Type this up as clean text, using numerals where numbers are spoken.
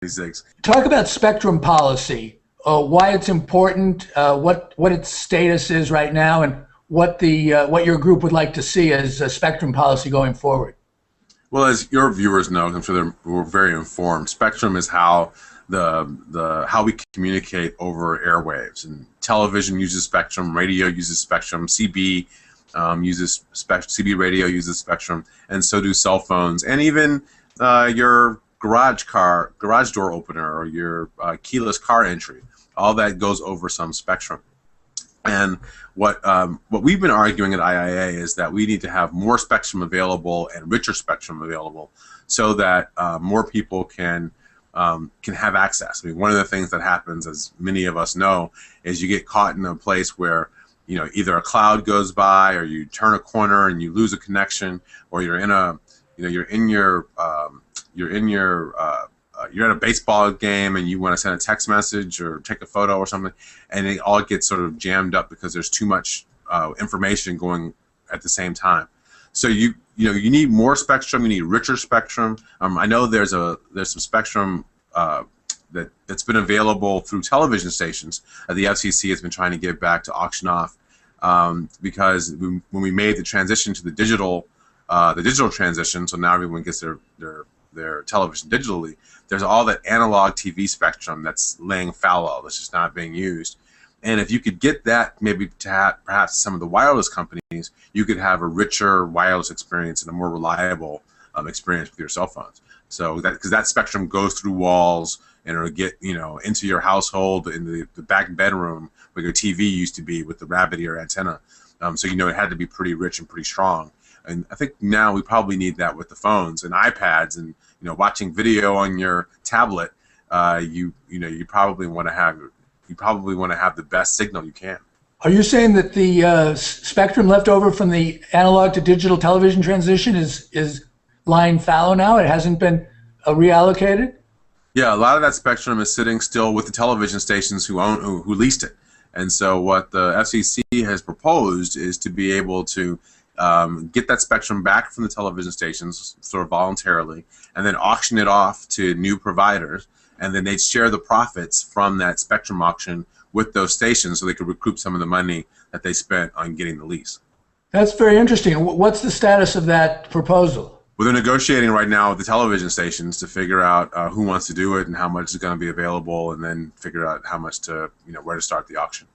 2026. Talk about spectrum policy, why it's important, what its status is right now, and what your group would like to see as spectrum policy going forward. Well, as your viewers know, I'm sure we're very informed. Spectrum is how how we communicate over airwaves, and television uses spectrum, radio uses spectrum, CB radio uses spectrum, and so do cell phones, and even your garage door opener, or your keyless car entry. All that goes over some spectrum. And what we've been arguing at IIA is that we need to have more spectrum available and richer spectrum available, so that more people can have access. I mean, one of the things that happens, as many of us know, is you get caught in a place where either a cloud goes by, or you turn a corner and you lose a connection, or you're at a baseball game and you want to send a text message or take a photo or something, and it all gets sort of jammed up because there's too much information going at the same time. So you need more spectrum. You need richer spectrum. I know there's some spectrum that's been available through television stations. The FCC has been trying to give back to auction off, because when we made the transition to the digital transition, so now everyone gets their television digitally, there's all that analog TV spectrum that's laying fallow, that's just not being used. And if you could get that, maybe to perhaps some of the wireless companies, you could have a richer wireless experience and a more reliable experience with your cell phones. So because that spectrum goes through walls, and it'll get into your household, in the back bedroom where your TV used to be with the rabbit ear antenna. So it had to be pretty rich and pretty strong. And I think now we probably need that with the phones and iPads, and watching video on your tablet. You probably want to have the best signal you can. Are you saying that the spectrum left over from the analog to digital television transition is lying fallow now? It hasn't been reallocated? Yeah, a lot of that spectrum is sitting still with the television stations who leased it. And so what the FCC has proposed is to be able to get that spectrum back from the television stations sort of voluntarily, and then auction it off to new providers, and then they'd share the profits from that spectrum auction with those stations, so they could recoup some of the money that they spent on getting the lease. That's very interesting. What's the status of that proposal? Well, they're negotiating right now with the television stations to figure out who wants to do it and how much is going to be available, and then figure out how much where to start the auction.